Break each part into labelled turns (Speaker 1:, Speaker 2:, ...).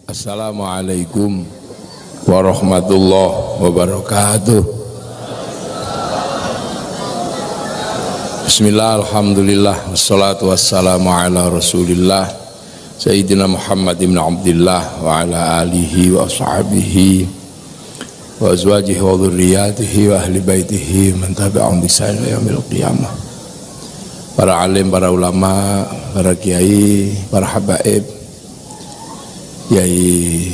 Speaker 1: Assalamualaikum warahmatullahi wabarakatuh. Bismillah, alhamdulillah, wassalatu wassalamu ala rasulillah Sayyidina Muhammad ibn Abdillah wa ala alihi wa ashabihi wa azwajihi wa dhurriyatihi wa ahli baitihi man tabi'ahum bi ihsan ila yaumil qiyamah. Para alim, para ulama, para kiai, para habaib, Yai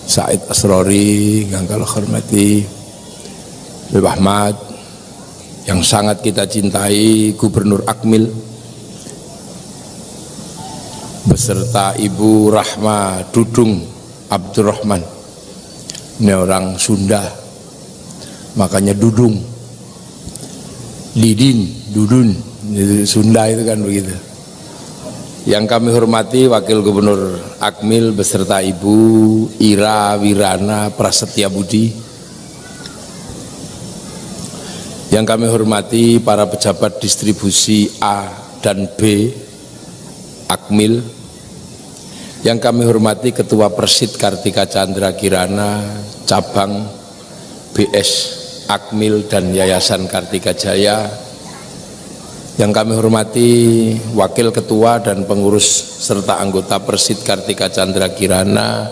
Speaker 1: Said Asrori yang kalau hormati, Habib Ahmad yang sangat kita cintai, Gubernur Akmil beserta Ibu Rahma Dudung Abdurrahman. Ini orang Sunda makanya Dudung, Lidin, Dudun, Sunda itu kan begitu. Yang kami hormati Wakil Gubernur Akmil beserta Ibu Ira Wirana Prasetya Budi. Yang kami hormati para pejabat distribusi A dan B Akmil. Yang kami hormati Ketua Persid Kartika Chandra Kirana Cabang BS Akmil dan Yayasan Kartika Jaya. Yang kami hormati Wakil Ketua dan pengurus serta anggota Persid Kartika Chandra Kirana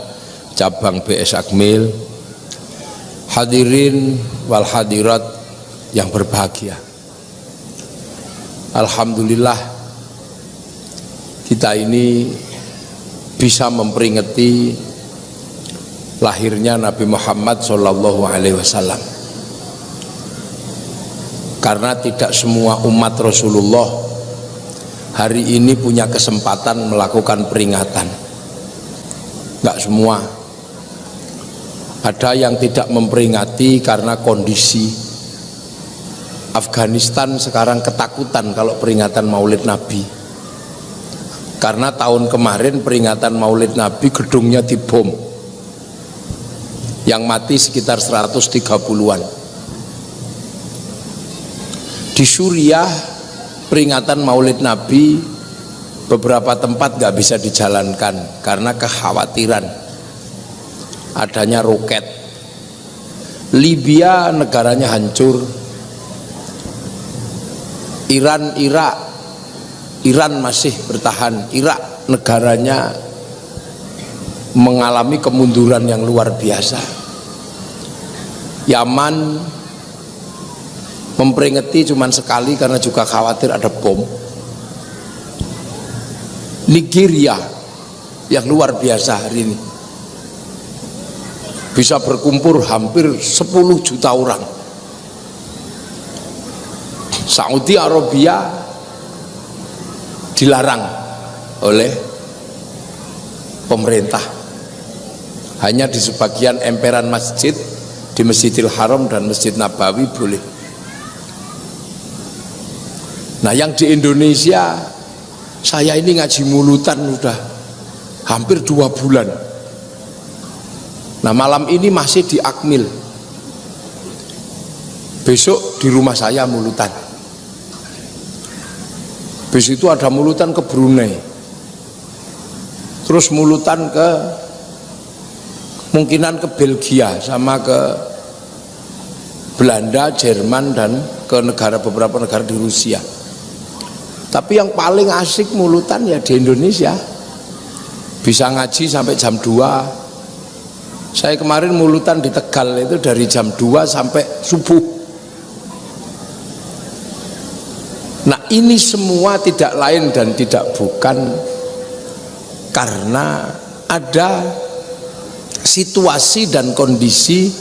Speaker 1: Cabang BS Akmil, hadirin wal hadirat yang berbahagia. Alhamdulillah kita ini bisa memperingati lahirnya Nabi Muhammad SAW. Karena tidak semua umat Rasulullah hari ini punya kesempatan melakukan peringatan. Enggak semua. Ada yang tidak memperingati karena kondisi. Afghanistan sekarang ketakutan kalau peringatan Maulid Nabi. Karena tahun kemarin peringatan Maulid Nabi gedungnya dibom. Yang mati sekitar 130-an. Di Suriah peringatan Maulid Nabi beberapa tempat nggak bisa dijalankan karena kekhawatiran adanya roket. Libya negaranya hancur. Iran masih bertahan. Irak negaranya mengalami kemunduran yang luar biasa. Yaman memperingati cuma sekali karena juga khawatir ada bom. Nigeria yang luar biasa hari ini bisa berkumpul hampir 10 juta orang. Saudi Arabia dilarang oleh pemerintah, hanya di sebagian emperan masjid, di Masjidil Haram dan Masjid Nabawi boleh. Nah yang di Indonesia, saya ini ngaji mulutan udah hampir 2 bulan. Nah malam ini masih di Akmil, besok di rumah saya mulutan. Besok itu ada mulutan ke Brunei, terus mulutan ke kemungkinan ke Belgia sama ke Belanda, Jerman dan ke beberapa negara di Rusia. Tapi yang paling asik mulutan ya di Indonesia. Bisa ngaji sampai jam 2. Saya kemarin mulutan di Tegal itu dari jam 2 sampai subuh. Nah ini semua tidak lain dan tidak bukan karena ada situasi dan kondisi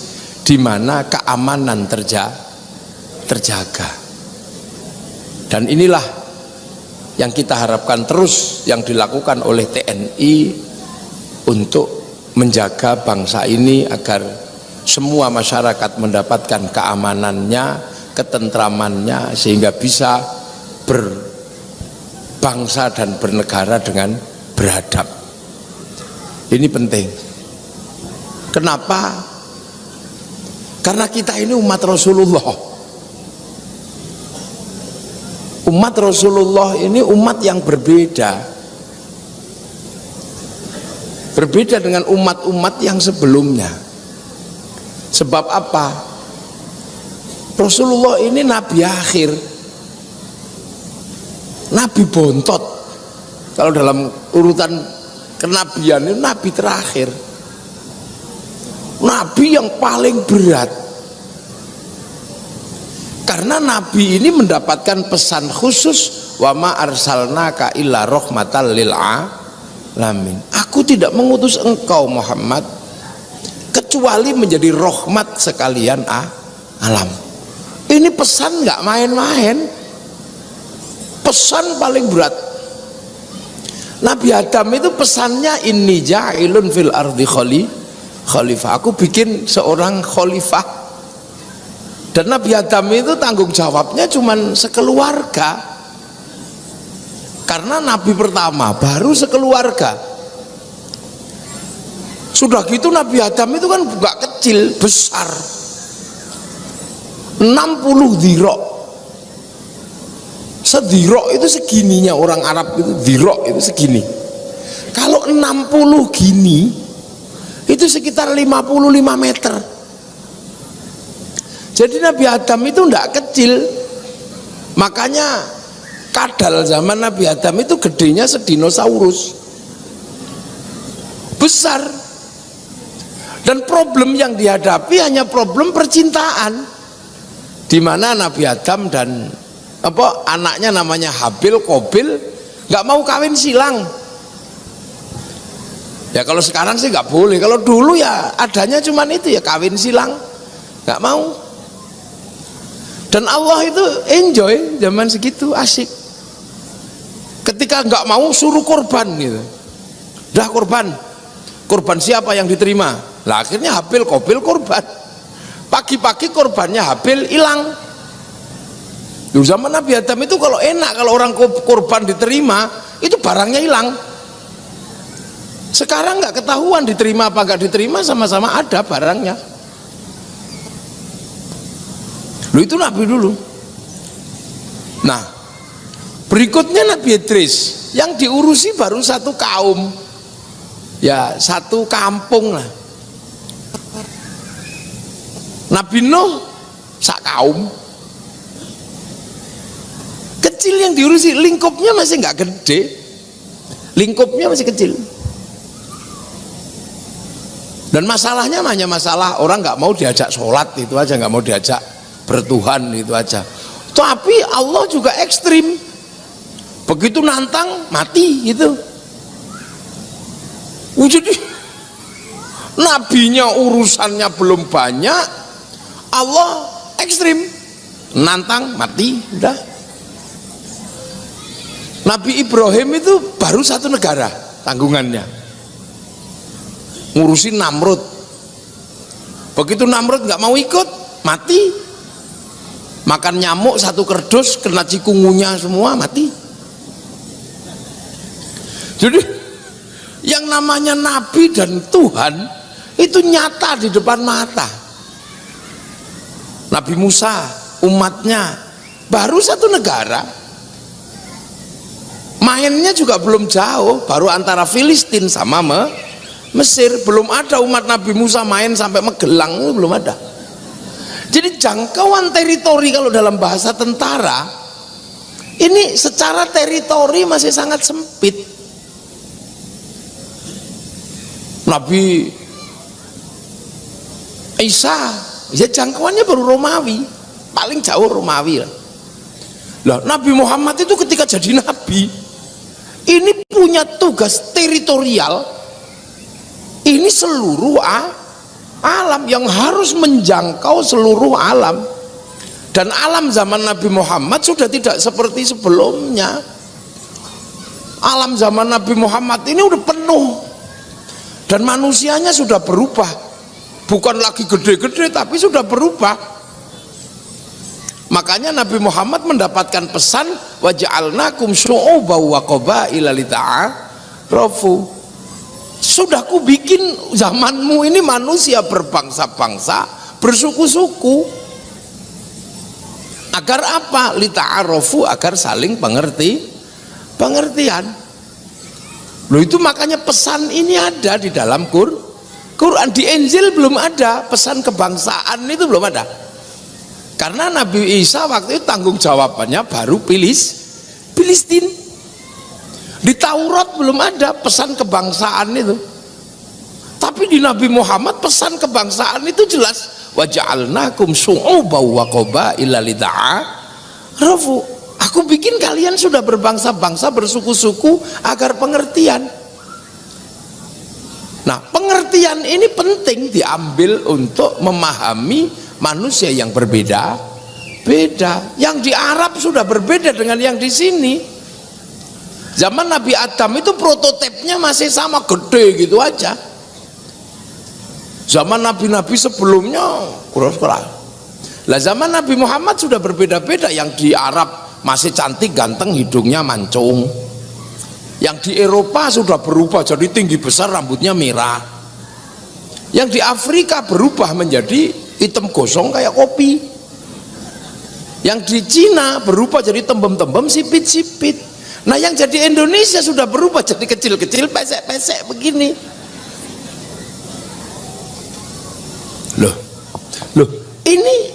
Speaker 1: di mana keamanan terjaga. Dan inilah yang kita harapkan terus yang dilakukan oleh TNI untuk menjaga bangsa ini agar semua masyarakat mendapatkan keamanannya, ketentramannya, sehingga bisa berbangsa dan bernegara dengan beradab. Ini penting. Kenapa? Karena kita ini umat Rasulullah. Umat Rasulullah ini umat yang berbeda. berbeda dengan umat-umat yang sebelumnya. Sebab apa? Rasulullah ini nabi akhir, nabi bontot. Kalau dalam urutan kenabian itu nabi terakhir, nabi yang paling berat. Karena nabi ini mendapatkan pesan khusus, wa ma arsalnaka illa rahmatan lil alamin. Aku tidak mengutus engkau Muhammad kecuali menjadi rahmat sekalian alam. Ini pesan nggak main-main, pesan paling berat. Nabi Adam itu pesannya inni ja'ilun fil ardi khalifah. Aku bikin seorang khalifah. Dan Nabi Adam itu tanggung jawabnya cuman sekeluarga. Karena nabi pertama baru sekeluarga. Sudah gitu Nabi Adam itu kan bukan kecil, besar. 60 dirok. Sedirok itu segininya orang Arab itu, dirok itu segini. Kalau 60 gini itu sekitar 55 meter. Jadi Nabi Adam itu tidak kecil. Makanya kadal zaman Nabi Adam itu gedenya sedinosaurus, besar. Dan problem yang dihadapi hanya problem percintaan, di mana Nabi Adam dan anaknya namanya Habil, Qabil nggak mau kawin silang. Ya kalau sekarang sih nggak boleh. Kalau dulu ya adanya cuman itu ya, kawin silang, nggak mau. Dan Allah itu enjoy zaman segitu, asik. Ketika nggak mau suruh korban gitu, dah korban siapa yang diterima? Lah akhirnya Habil, Qabil korban. Pagi-pagi korbannya Habil hilang. Di zaman Nabi Adam itu kalau enak, kalau orang korban diterima itu barangnya hilang. Sekarang nggak ketahuan diterima apa nggak diterima, sama-sama ada barangnya. Lu itu Nabi dulu. Nah, berikutnya Nabi Idris yang diurusi baru satu kaum, ya satu kampung lah. Nabi Nuh sak kaum. Kecil yang diurusi, lingkupnya masih nggak gede, lingkupnya masih kecil. Dan masalahnya hanya masalah orang nggak mau diajak sholat itu aja, nggak mau diajak bertuhan itu aja. Tapi Allah juga ekstrim, begitu nantang mati gitu. Jadi nabinya urusannya belum banyak, Allah ekstrim, nantang mati udah. Nabi Ibrahim itu baru satu negara tanggungannya, ngurusin Namrud. Begitu Namrud nggak mau ikut, mati. Makan nyamuk satu kerdus, kena cikungunya semua, mati. Jadi yang namanya Nabi dan Tuhan itu nyata di depan mata. Nabi Musa, umatnya baru satu negara, mainnya juga belum jauh, baru antara Filistin sama Mesir. Belum ada umat Nabi Musa main sampai Magelang, itu belum ada. Jadi jangkauan teritori kalau dalam bahasa tentara ini secara teritori masih sangat sempit. Nabi Isa ya jangkauannya baru Romawi, paling jauh Romawi lah. Nabi Muhammad itu ketika jadi nabi ini punya tugas teritorial, ini seluruh alam yang harus menjangkau seluruh alam. Dan alam zaman Nabi Muhammad sudah tidak seperti sebelumnya. Alam zaman Nabi Muhammad ini udah penuh, dan manusianya sudah berubah, bukan lagi gede-gede tapi sudah berubah. Makanya Nabi Muhammad mendapatkan pesan waja'alnakum syu'uban wa qabaila lita'arafu. Sudah ku bikin zamanmu ini manusia berbangsa-bangsa, bersuku-suku. Agar apa? Lita'arafu, agar saling pengertian. Loh itu makanya pesan ini ada di dalam Quran. Di Injil belum ada, pesan kebangsaan itu belum ada. Karena Nabi Isa waktu itu tanggung jawabannya baru Filistin. Di Taurat belum ada pesan kebangsaan itu. Tapi di Nabi Muhammad pesan kebangsaan itu jelas. Wa ja'alnakum syu'uban wa qabaila lita'arafu. Aku bikin kalian sudah berbangsa-bangsa, bersuku-suku agar pengertian. Nah, pengertian ini penting diambil untuk memahami manusia yang berbeda-beda. Yang di Arab sudah berbeda dengan yang di sini. Zaman Nabi Adam itu prototipnya masih sama, gede gitu aja. Zaman nabi-nabi sebelumnya keras-keras. Lah zaman Nabi Muhammad sudah berbeda-beda. Yang di Arab masih cantik, ganteng, hidungnya mancung. Yang di Eropa sudah berubah jadi tinggi besar, rambutnya merah. Yang di Afrika berubah menjadi hitam gosong kayak kopi. Yang di Cina berubah jadi tembem-tembem, sipit-sipit. Nah yang jadi Indonesia sudah berubah jadi kecil-kecil, pesek-pesek begini. Loh, ini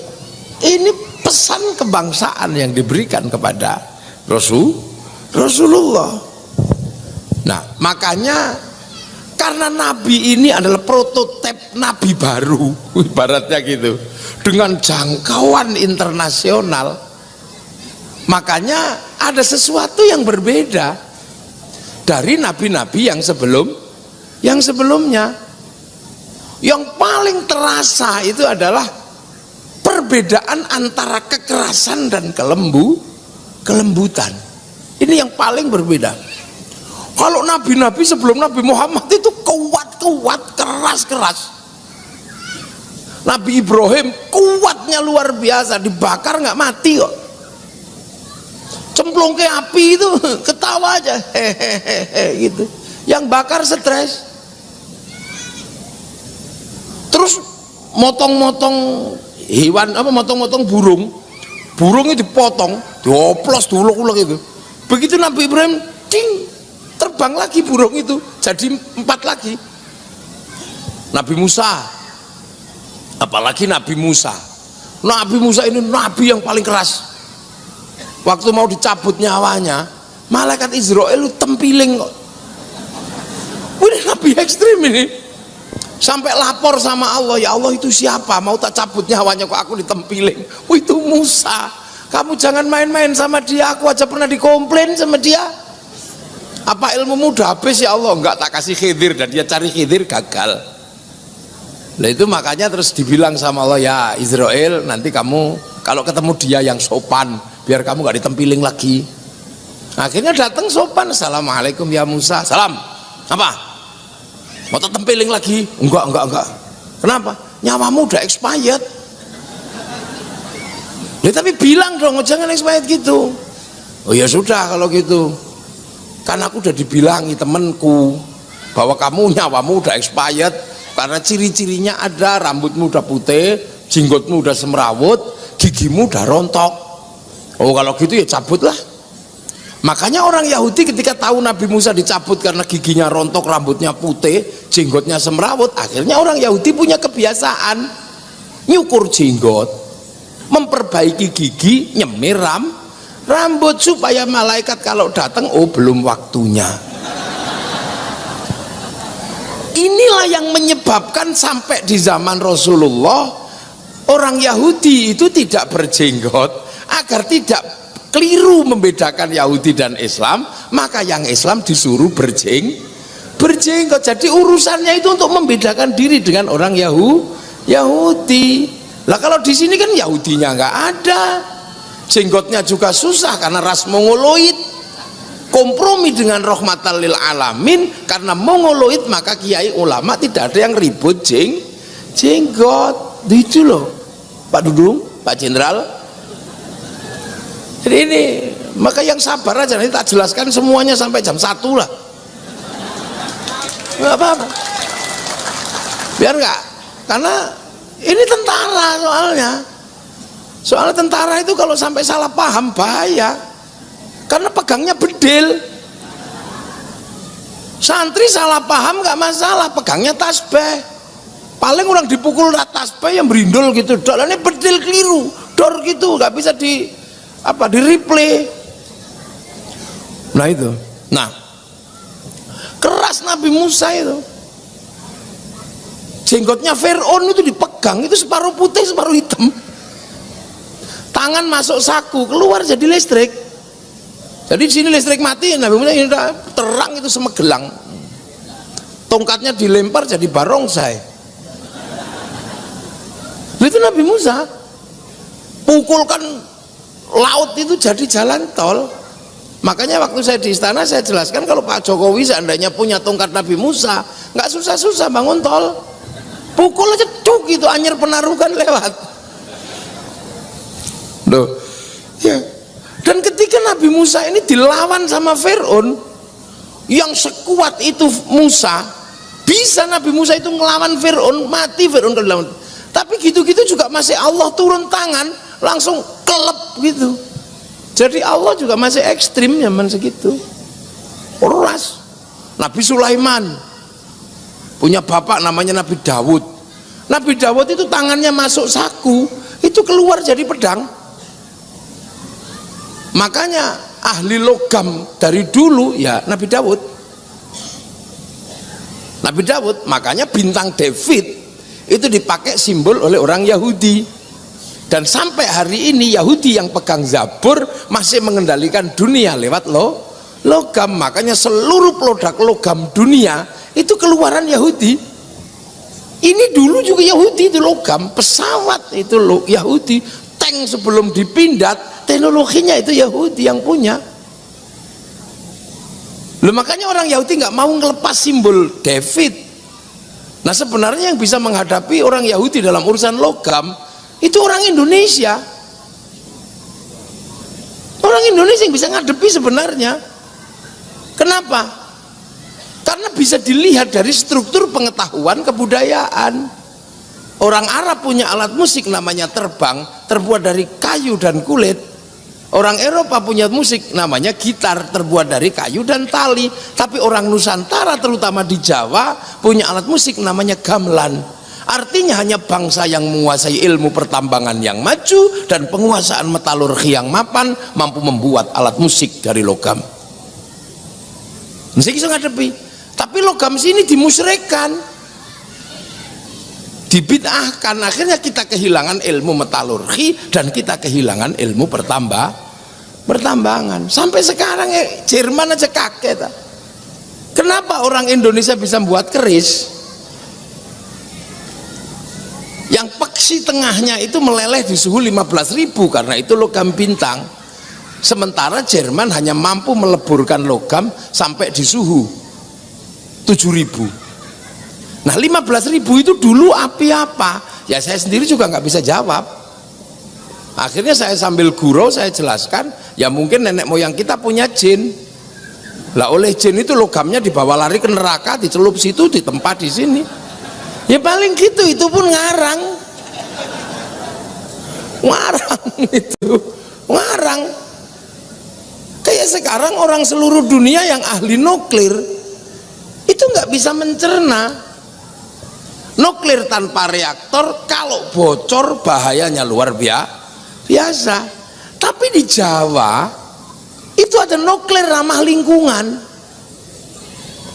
Speaker 1: pesan kebangsaan yang diberikan kepada Rasulullah. Nah, makanya karena Nabi ini adalah prototip Nabi baru, ibaratnya gitu, dengan jangkauan internasional, makanya ada sesuatu yang berbeda dari nabi-nabi yang sebelumnya. Yang paling terasa itu adalah perbedaan antara kekerasan dan kelembutan. Ini yang paling berbeda. Kalau nabi-nabi sebelum Nabi Muhammad itu kuat, keras. Nabi Ibrahim kuatnya luar biasa, dibakar nggak mati kok. Cemplung ke api itu ketawa aja, hehehe gitu. Yang bakar stres. Terus motong-motong hewan, motong-motong burungnya dipotong, dioplos diulek-ulek itu. Begitu Nabi Ibrahim ding, terbang lagi burung itu jadi 4 lagi. Nabi Musa, apalagi Nabi Musa ini nabi yang paling keras. Waktu mau dicabut nyawanya, malaikat Israel tempiling kok. Udah nabi ekstrim ini. Sampai lapor sama Allah, ya Allah itu siapa, mau tak cabut nyawanya kok aku ditempiling. Itu Musa. Kamu jangan main-main sama dia, aku aja pernah dikomplain sama dia. Apa ilmumu udah habis ya Allah? Enggak, tak kasih Khidir, dan dia cari Khidir gagal. Nah itu makanya terus dibilang sama Allah, ya Israel nanti kamu kalau ketemu dia yang sopan, biar kamu gak ditempiling lagi. Akhirnya datang sopan, assalamualaikum ya Musa. Salam. Apa? Mau tempiling lagi? Enggak. Kenapa? Nyawamu udah expired. Ya tapi bilang dong, jangan expired gitu. Oh ya sudah kalau gitu. Kan aku udah dibilangi temenku bahwa kamu nyawamu udah expired karena ciri-cirinya ada, rambutmu udah putih, jenggotmu udah semrawut, gigimu udah rontok. Oh kalau gitu ya cabutlah. Makanya orang Yahudi ketika tahu Nabi Musa dicabut karena giginya rontok, rambutnya putih, jenggotnya semrawut, akhirnya orang Yahudi punya kebiasaan nyukur jenggot, memperbaiki gigi, nyemir rambut supaya malaikat kalau datang, oh belum waktunya. Inilah yang menyebabkan sampai di zaman Rasulullah orang Yahudi itu tidak berjenggot agar tidak keliru membedakan Yahudi dan Islam, maka yang Islam disuruh berjenggot. Jadi urusannya itu untuk membedakan diri dengan orang Yahudi. Lah kalau di sini kan Yahudinya nggak ada, jenggotnya juga susah karena ras Mongoloid, kompromi dengan rahmatan lil alamin. Karena Mongoloid maka kiai ulama tidak ada yang ribut jenggot. Itu loh Pak Dudung, Pak Jenderal. Jadi ini, maka yang sabar aja, nanti tak jelaskan semuanya sampai jam 1 lah. Nggak apa-apa. Biar nggak, karena ini tentara soalnya. Soalnya tentara itu kalau sampai salah paham bahaya. Karena pegangnya bedil. Santri salah paham nggak masalah, pegangnya tasbih. Paling orang dipukul tasbih yang berindul gitu, dolannya bedil keliru, dor gitu, nggak bisa di replay. Nah itu, nah keras Nabi Musa itu, jenggotnya Fir'aun itu dipegang, itu separuh putih separuh hitam, tangan masuk saku, keluar jadi listrik. Jadi di sini listrik mati, Nabi Musa ini terang itu semegelang, tongkatnya dilempar jadi barongsai. Itu Nabi Musa pukulkan laut itu jadi jalan tol. Makanya waktu saya di istana saya jelaskan, kalau Pak Jokowi seandainya punya tongkat Nabi Musa, nggak susah-susah bangun tol, pukul aja cuk gitu, Anyer Penarukan lewat. Loh, ya. Dan ketika Nabi Musa ini dilawan sama Fir'aun yang sekuat itu Musa, bisa Nabi Musa itu ngelawan Fir'aun, mati Fir'aun kalau dilawan. Tapi gitu-gitu juga masih Allah turun tangan langsung kelep gitu. Jadi Allah juga masih ekstrim zaman segitu. Keras. Nabi Sulaiman punya bapak namanya Nabi Dawud. Nabi Dawud itu tangannya masuk saku, itu keluar jadi pedang. Makanya ahli logam dari dulu ya Nabi Dawud. Nabi Dawud, makanya bintang David itu dipakai simbol oleh orang Yahudi, dan sampai hari ini Yahudi yang pegang Zabur masih mengendalikan dunia lewat logam. Makanya seluruh produk logam dunia itu keluaran Yahudi. Ini dulu juga Yahudi itu logam, pesawat itu Yahudi, tank sebelum dipindat teknologinya itu Yahudi yang punya. Loh, makanya orang Yahudi nggak mau ngelepas simbol David. Nah sebenarnya yang bisa menghadapi orang Yahudi dalam urusan logam itu orang Indonesia. Orang Indonesia yang bisa ngadepi sebenarnya. Kenapa? Karena bisa dilihat dari struktur pengetahuan kebudayaan. Orang Arab punya alat musik namanya terbang, terbuat dari kayu dan kulit. Orang Eropa punya musik namanya gitar, terbuat dari kayu dan tali. Tapi orang Nusantara terutama di Jawa punya alat musik namanya gamelan. Artinya hanya bangsa yang menguasai ilmu pertambangan yang maju dan penguasaan metalurgi yang mapan mampu membuat alat musik dari logam. Mesti bisa ngadepi. Tapi logam sini dimusyrikan, dibid'ahkan, akhirnya kita kehilangan ilmu metalurgi dan kita kehilangan ilmu pertambangan. Sampai sekarang Jerman aja kaget. Kenapa orang Indonesia bisa membuat keris yang peksi tengahnya itu meleleh di suhu 15.000 karena itu logam bintang, sementara Jerman hanya mampu meleburkan logam sampai di suhu 7.000. Nah 15.000 itu dulu api apa? Ya saya sendiri juga nggak bisa jawab. Akhirnya saya sambil gurau saya jelaskan, ya mungkin nenek moyang kita punya jin. Lah oleh jin itu logamnya dibawa lari ke neraka, dicelup situ, ditempa di sini. Ya paling gitu, itu pun ngarang itu, ngarang. Kayak sekarang orang seluruh dunia yang ahli nuklir itu nggak bisa mencerna. Nuklir tanpa reaktor kalau bocor bahayanya luar biasa. Tapi di Jawa itu ada nuklir ramah lingkungan.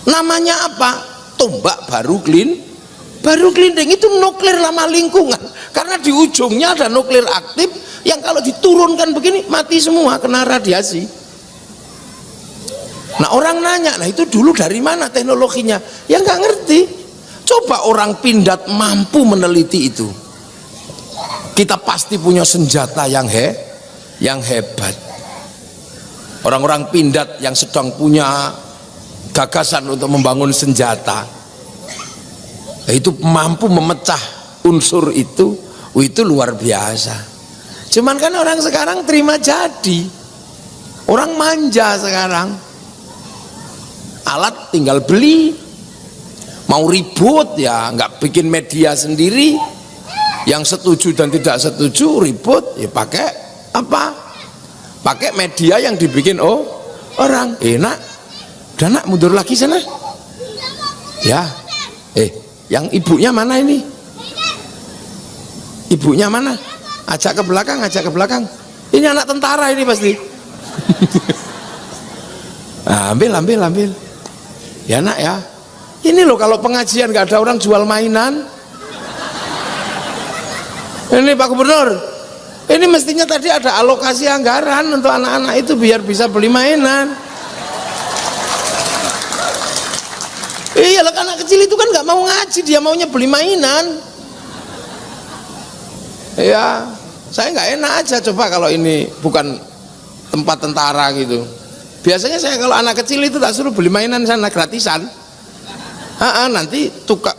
Speaker 1: Namanya apa? Tombak Baru Glinding. Itu nuklir ramah lingkungan karena di ujungnya ada nuklir aktif yang kalau diturunkan begini mati semua kena radiasi. Nah orang nanya, nah itu dulu dari mana teknologinya? Ya nggak ngerti. Coba orang Pindad mampu meneliti itu, kita pasti punya senjata yang hebat. Orang-orang Pindad yang sedang punya gagasan untuk membangun senjata, itu mampu memecah unsur itu luar biasa. Cuman kan orang sekarang terima jadi, orang manja sekarang, alat tinggal beli. Mau ribut ya nggak bikin media sendiri, yang setuju dan tidak setuju ribut ya pakai apa? Pakai media yang dibikin orang. Nak, udah nak mundur lagi sana. Ya, yang ibunya mana ini? Ibunya mana? Ajak ke belakang, ajak ke belakang. Ini anak tentara ini pasti. Nah, ambil. Ya nak ya. Ini loh kalau pengajian gak ada orang jual mainan. Ini Pak Gubernur, ini mestinya tadi ada alokasi anggaran untuk anak-anak itu biar bisa beli mainan. Iya lah, anak kecil itu kan nggak mau ngaji, dia maunya beli mainan. Ya, saya nggak enak aja coba kalau ini bukan tempat tentara gitu. Biasanya saya kalau anak kecil itu tak suruh beli mainan sana gratisan. Nanti tukang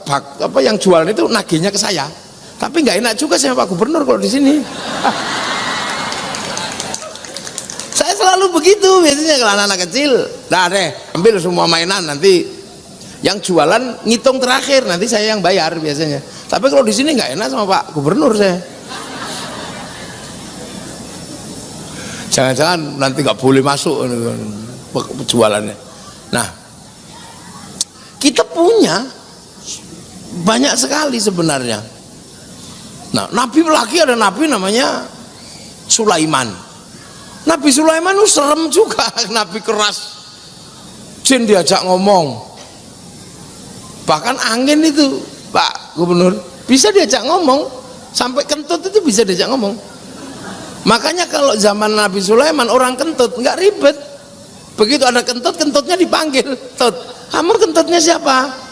Speaker 1: yang jualan itu nagihnya ke saya. Tapi nggak enak juga sama Pak Gubernur kalau di sini. Saya selalu begitu biasanya kalau anak-anak kecil. Nah deh, ambil semua mainan, nanti yang jualan ngitung terakhir, nanti saya yang bayar biasanya. Tapi kalau di sini nggak enak sama Pak Gubernur saya. Jangan-jangan nanti nggak boleh masuk jualannya. Nah, kita punya banyak sekali sebenarnya. Nah, nabi lagi ada nabi namanya Sulaiman. Nabi Sulaiman itu serem juga, nabi keras. Jin diajak ngomong. Bahkan angin itu Pak Gubernur bisa diajak ngomong, sampai kentut itu bisa diajak ngomong. Makanya kalau zaman Nabi Sulaiman orang kentut nggak ribet, begitu ada kentut, kentutnya dipanggil, Tut, kamu kentutnya siapa?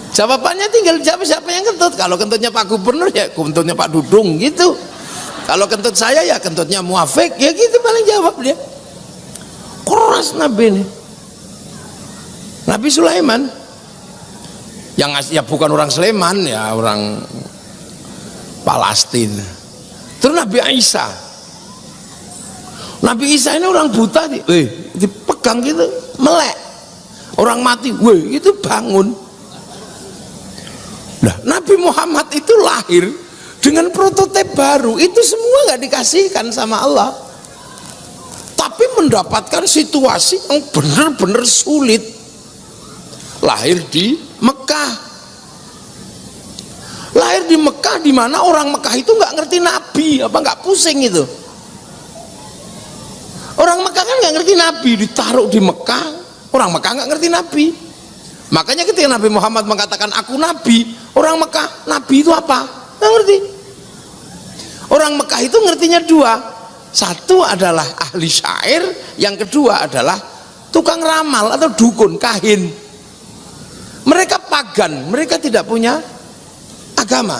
Speaker 1: Jawabannya tinggal jawab siapa yang kentut. Kalau kentutnya Pak Gubernur ya kentutnya Pak Dudung gitu. Kalau kentut saya ya kentutnya Muafik, ya gitu paling jawab dia. Keras Nabi ini, Nabi Sulaiman. Yang ya bukan orang Sleman, ya orang Palestina. Terus Nabi Isa. Nabi Isa ini orang buta, dipegang gitu, melek. Orang mati, itu bangun. Nah, Nabi Muhammad itu lahir dengan prototip baru. Itu semua nggak dikasihkan sama Allah. Tapi mendapatkan situasi yang benar-benar sulit. Lahir di Mekah. Lahir di Mekah, di mana orang Mekah itu nggak ngerti Nabi, apa nggak pusing itu. Orang Mekah kan nggak ngerti Nabi, ditaruh di Mekah, orang Mekah nggak ngerti Nabi. Makanya ketika Nabi Muhammad mengatakan aku Nabi, orang Mekah, Nabi itu apa? Nggak ngerti. Orang Mekah itu ngertinya dua, satu adalah ahli syair, yang kedua adalah tukang ramal atau dukun, kahin. Mereka pagan, mereka tidak punya agama.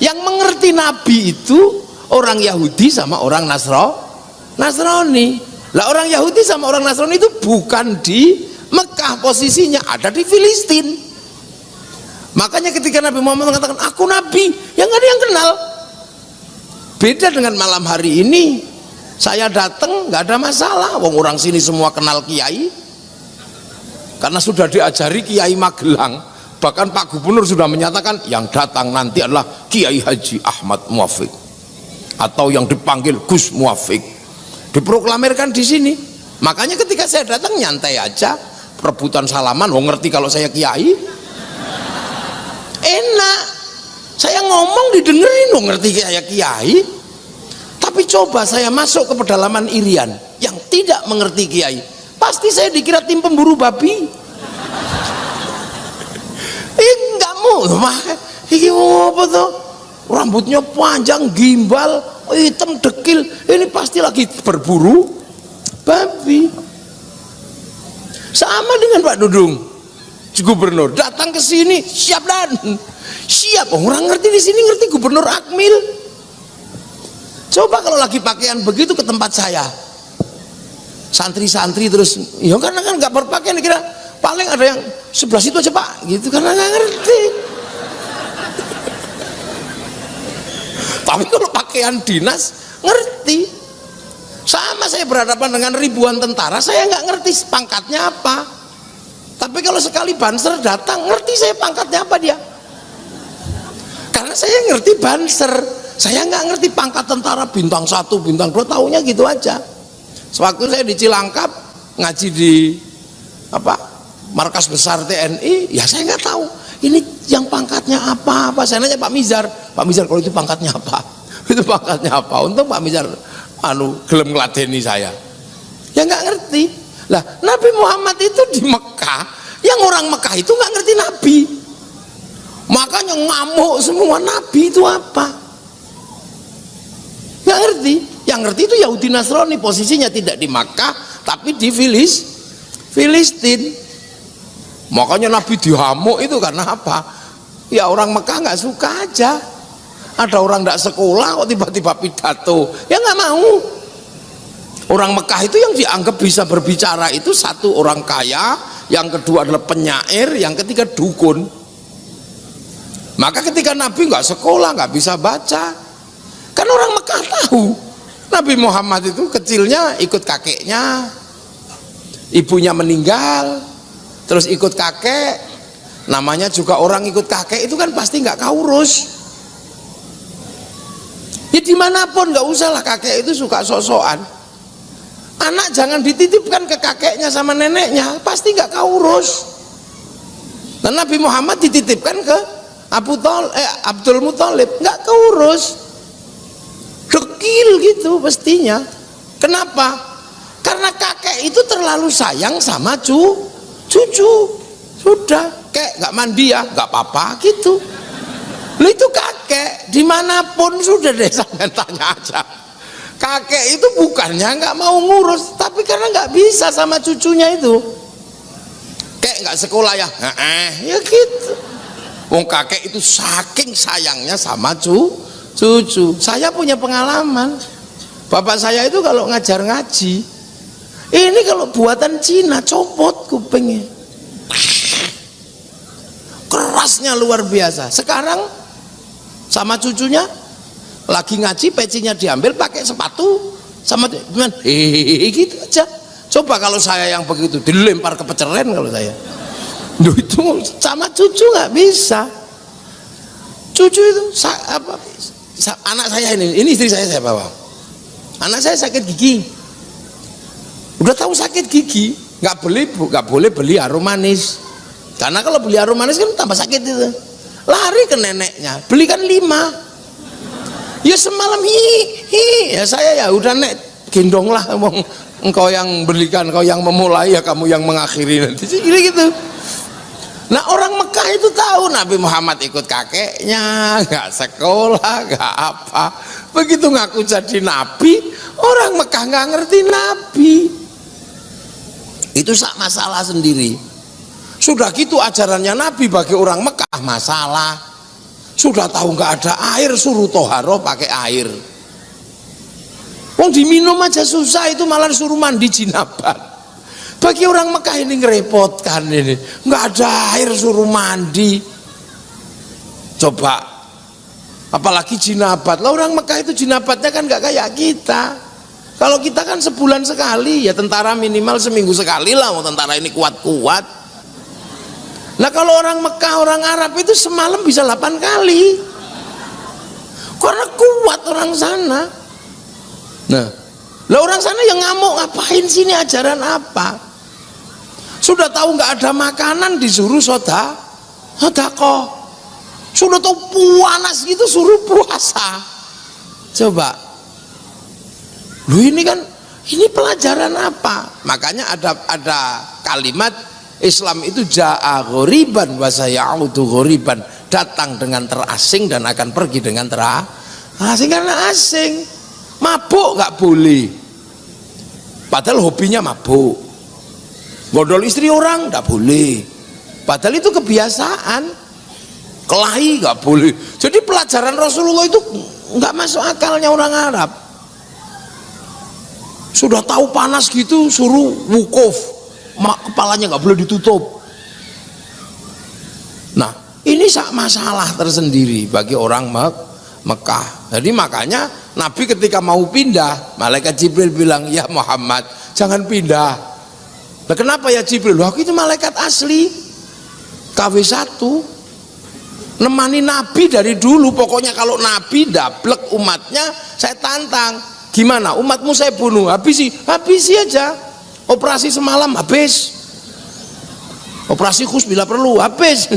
Speaker 1: Yang mengerti Nabi itu orang Yahudi sama orang Nasrani. Lah orang Yahudi sama orang Nasrani itu bukan di Mekah posisinya, ada di Filistin. Makanya ketika Nabi Muhammad mengatakan aku Nabi, yang nggak ada yang kenal. Beda dengan malam hari ini, saya datang nggak ada masalah. Wong orang sini semua kenal Kiai. Karena sudah diajari Kiai Magelang, bahkan Pak Gubernur sudah menyatakan yang datang nanti adalah Kiai Haji Ahmad Muafik atau yang dipanggil Gus Muafik, diproklamirkan di sini. Makanya ketika saya datang nyantai aja, rebutan salaman, ngerti kalau saya Kiai, enak. Saya ngomong didengerin, ngerti saya Kiai. Tapi coba saya masuk ke pedalaman Irian yang tidak mengerti Kiai, pasti saya dikira tim pemburu babi. Enggak mau, ini apa tuh? Rambutnya panjang, gimbal, hitam dekil. Ini pasti lagi berburu babi. Sama dengan Pak Dudung, Gubernur datang ke sini siap dan siap. Orang ngerti di sini ngerti Gubernur Akmil. Coba kalau lagi pakaian begitu ke tempat saya, santri-santri terus, ya karena kan nggak berpakaian, kira paling ada yang sebelah situ aja Pak, gitu, karena nggak ngerti. Tapi kalau pakaian dinas ngerti. Sama saya berhadapan dengan ribuan tentara, saya nggak ngerti pangkatnya apa. Tapi kalau sekali Banser datang, ngerti saya pangkatnya apa dia. Karena saya ngerti Banser, saya nggak ngerti pangkat tentara bintang 1, bintang 2, taunya gitu aja. Sewaktu saya di Cilangkap ngaji di markas besar TNI, ya saya nggak tahu. Ini yang pangkatnya apa? Saya nanya Pak Mizar kalau itu pangkatnya apa? Itu pangkatnya apa? Untung Pak Mizar gelem ngladeni saya. Ya nggak ngerti. Lah Nabi Muhammad itu di Mekah, yang orang Mekah itu nggak ngerti Nabi. Makanya ngamuk semua, Nabi itu apa? Nggak ngerti. Yang ngerti itu Yahudi Nasrani, posisinya tidak di Makkah tapi di Filistin. Makanya Nabi dihamuk itu karena apa? Ya orang Mekah nggak suka aja. Ada orang nggak sekolah kok tiba-tiba pidato, ya nggak mau. Orang Mekah itu yang dianggap bisa berbicara itu satu orang kaya, yang kedua adalah penyair, yang ketiga dukun. Maka ketika Nabi nggak sekolah, nggak bisa baca, kan orang Mekah tahu Nabi Muhammad itu kecilnya ikut kakeknya, ibunya meninggal, terus ikut kakek, namanya juga orang ikut kakek itu kan pasti nggak kaurus. Ya dimanapun nggak usah lah kakek itu suka sok-sokan. Anak jangan dititipkan ke kakeknya sama neneknya, pasti nggak kaurus. Dan Nabi Muhammad dititipkan ke Abdul Muthalib, nggak keurus, dekil gitu pastinya. Kenapa? Karena kakek itu terlalu sayang sama cucu. Sudah, kayak nggak mandi ya, nggak apa-apa gitu. Lu itu kakek, dimanapun sudah deh, sampai tanya aja. Kakek itu bukannya nggak mau ngurus, tapi karena nggak bisa sama cucunya itu. Kayak nggak sekolah ya, ya gitu. Wong kakek itu saking sayangnya sama cucu. Saya punya pengalaman. Bapak saya itu kalau ngajar ngaji, ini kalau buatan Cina copot kupingnya. Kerasnya luar biasa. Sekarang sama cucunya lagi ngaji, pecinya diambil pakai sepatu sama gimana? Gitu aja. Coba kalau saya yang begitu dilempar ke peceren kalau saya. Duh, itu sama cucu nggak bisa. Cucu itu anak saya ini istri saya bawa. Anak saya sakit gigi. Udah tahu sakit gigi, nggak boleh beli harum manis. Karena kalau beli harum manis kan tambah sakit itu. Lari ke neneknya, belikan 5. Ya semalam ya saya ya udah nek gendonglah engkau yang belikan, engkau yang memulai, ya kamu yang mengakhiri nanti gitu. Nah orang Mekah itu tahu Nabi Muhammad ikut kakeknya, nggak sekolah, nggak apa. Begitu ngaku jadi Nabi, orang Mekah nggak ngerti Nabi. Itu masalah sendiri. Sudah gitu ajarannya Nabi bagi orang Mekah masalah. Sudah tahu nggak ada air, suruh toharoh pakai air. Wong diminum aja susah, itu malah suruh mandi jinabat. Bagi orang Mekah ini ngerepotkan ini, nggak ada air suruh mandi. Coba, apalagi jinabat. Lah orang Mekah itu jinabatnya kan nggak kayak kita. Kalau kita kan sebulan sekali, ya tentara minimal seminggu sekali lah. Mau tentara ini kuat-kuat. Nah kalau orang Mekah, orang Arab itu semalam bisa 8 kali. Karena kuat orang sana. Nah, lah orang sana yang ngamuk, ngapain sini ajaran apa? Sudah tahu nggak ada makanan disuruh sedekah. Sudah tahu panas gitu suruh puasa. Coba, lu ini kan ini pelajaran apa? Makanya ada kalimat Islam itu ja'a ghoriban wa sayaudu ghoriban, datang dengan terasing dan akan pergi dengan terasing. Karena asing, mabuk nggak boleh. Padahal hobinya mabuk. Godol istri orang nggak boleh, padahal itu kebiasaan. Kelahi nggak boleh. Jadi pelajaran Rasulullah itu nggak masuk akalnya orang Arab. Sudah tahu panas gitu suruh wukuf, kepalanya nggak boleh ditutup. Nah ini masalah tersendiri bagi orang Mekah. Jadi makanya Nabi ketika mau pindah, malaikat Jibril bilang, ya Muhammad jangan pindah. Nah kenapa ya Jibril? Wah itu malaikat asli KW1 nemani Nabi dari dulu. Pokoknya kalau Nabi dablek umatnya saya tantang. Gimana umatmu saya bunuh? Habisi aja. Operasi semalam habis. Operasi khusus bila perlu, habis.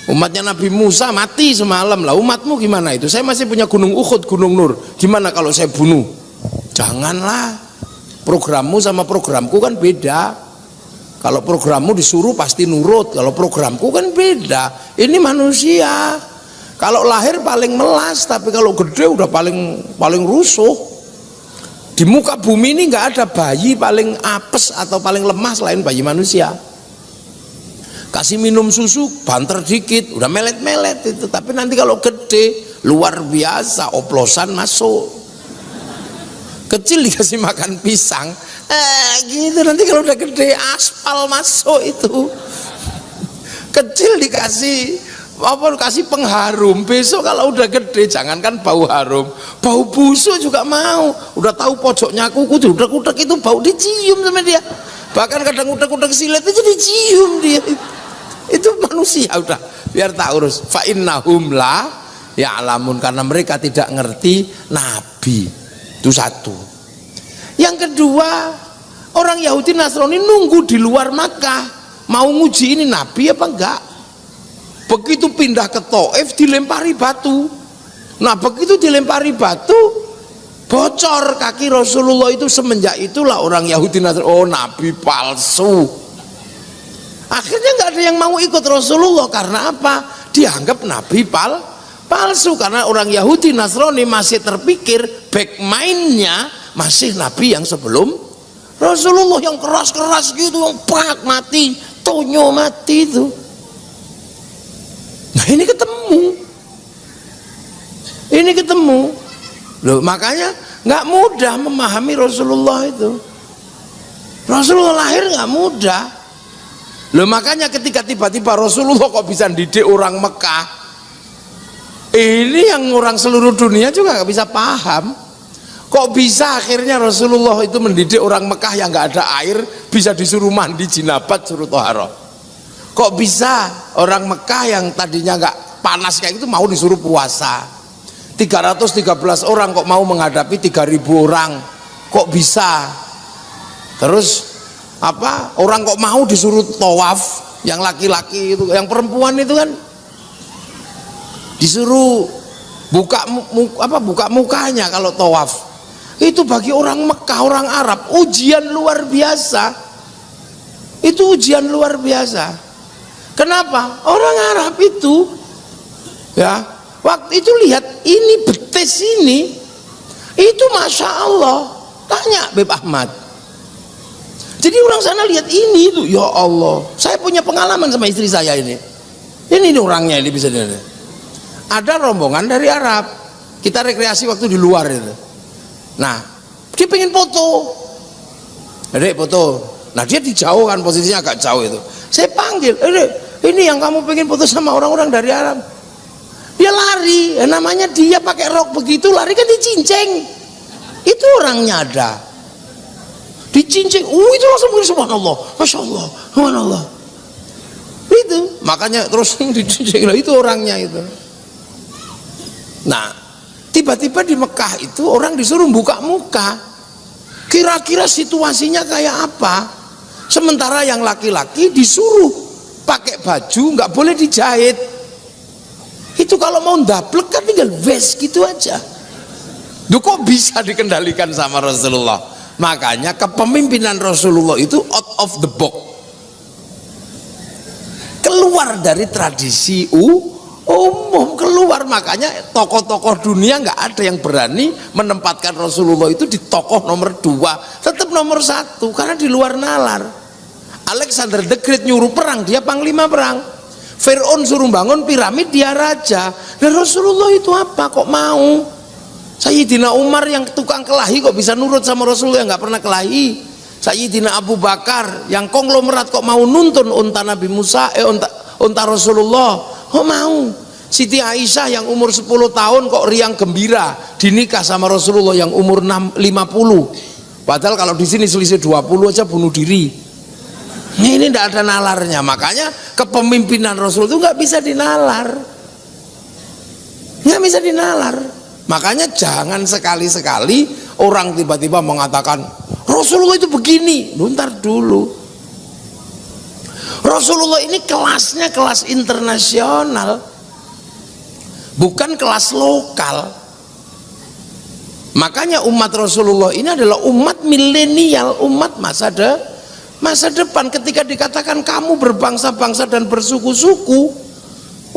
Speaker 1: Umatnya Nabi Musa mati semalam lah, umatmu gimana itu? Saya masih punya Gunung Uhud, Gunung Nur, gimana kalau saya bunuh? Janganlah, programmu sama programku kan beda. Kalau programmu disuruh pasti nurut, kalau programku kan beda. Ini manusia, kalau lahir paling melas, tapi kalau gede udah paling rusuh. Di muka bumi ini nggak ada bayi paling apes atau paling lemah selain bayi manusia. Kasih minum susu banter dikit udah melet-melet itu, tapi nanti kalau gede luar biasa, oplosan masuk. Kecil dikasih makan pisang gitu, nanti kalau udah gede aspal masuk itu. Kecil dikasih kasih pengharum, besok kalau udah gede jangankan bau harum, bau busuk juga mau. Udah tahu pojoknya kuku udah itu bau dicium sama dia, bahkan kadang udah silet itu dicium dia. Itu manusia, udah biar tak urus. Fa innahum la ya'lamun, karena mereka tidak ngerti nabi. Itu satu. Yang kedua, orang Yahudi Nasrani nunggu di luar Makkah, mau nguji ini nabi apa enggak. Begitu pindah ke Thaif dilempari batu. Nah begitu dilempari batu bocor kaki Rasulullah itu. Semenjak itulah orang Yahudi Nasrani, oh nabi palsu. Akhirnya nggak ada yang mau ikut Rasulullah, karena apa? Dianggap nabi palsu, karena orang Yahudi Nasrani masih terpikir back mind-nya masih nabi yang sebelum Rasulullah, yang keras-keras gitu, yang pak mati, tonyo mati itu. Nah ini ketemu loh, makanya nggak mudah memahami Rasulullah itu. Rasulullah lahir nggak mudah loh, makanya ketika tiba-tiba Rasulullah kok bisa didik orang Mekah, ini yang orang seluruh dunia juga nggak bisa paham. Kok bisa akhirnya Rasulullah itu mendidik orang Mekah yang nggak ada air bisa disuruh mandi jinabat, suruh toharoh? Kok bisa orang Mekah yang tadinya nggak panas kayak itu mau disuruh puasa? 313 orang kok mau menghadapi 3000 orang? Kok bisa? Terus apa, orang kok mau disuruh tawaf, yang laki-laki itu, yang perempuan itu kan disuruh buka mukanya kalau tawaf. Itu bagi orang Mekah, orang Arab ujian luar biasa. Itu ujian luar biasa. Kenapa? Orang Arab itu ya waktu itu lihat ini betis ini, itu Masya Allah. Tanya Beb Ahmad. Jadi orang sana lihat ini itu, ya Allah. Saya punya pengalaman sama istri saya ini. Ini orangnya ini bisa dilihat. Ada rombongan dari Arab. Kita rekreasi waktu di luar itu. Nah, dia pengen foto. Adek foto. Nah, dia dijauh kan, posisinya agak jauh itu. Saya panggil, Adek, ini yang kamu pengen foto sama orang-orang dari Arab. Dia lari, namanya dia pakai rok begitu, lari kan dicinceng. Itu orangnya ada. Dicinceng, itu langsung begini, subhanallah, masya Allah, subhanallah. Itu makanya terus dicinceng, itu orangnya itu. Nah tiba-tiba di Mekah itu orang disuruh buka muka, kira-kira situasinya kayak apa? Sementara yang laki-laki disuruh pakai baju nggak boleh dijahit. Itu kalau mau ndablek kan tinggal vest gitu aja. Duh, kok bisa dikendalikan sama Rasulullah? Makanya kepemimpinan Rasulullah itu out of the box, keluar dari tradisi umum, keluar. Makanya tokoh-tokoh dunia nggak ada yang berani menempatkan Rasulullah itu di tokoh nomor 2, tetap nomor 1, karena di luar nalar. Alexander the Great nyuruh perang, dia panglima perang. Fir'aun suruh bangun piramid, dia raja. Dan Rasulullah itu apa kok mau? Sayyidina Umar yang tukang kelahi kok bisa nurut sama Rasulullah yang nggak pernah kelahi. Sayyidina Abu Bakar yang konglomerat kok mau nuntun unta Nabi Musa, unta Rasulullah, kok mau. Siti Aisyah yang umur 10 tahun kok riang gembira dinikah sama Rasulullah yang umur 50. Padahal kalau di sini selisih 20 aja bunuh diri. Ini tidak ada nalarnya. Makanya kepemimpinan Rasul itu nggak bisa dinalar, nggak bisa dinalar. Makanya jangan sekali-sekali orang tiba-tiba mengatakan Rasulullah itu begini. Ntar dulu, Rasulullah ini kelasnya kelas internasional, bukan kelas lokal. Makanya umat Rasulullah ini adalah umat milenial, umat masa depan. Ketika dikatakan kamu berbangsa-bangsa dan bersuku-suku,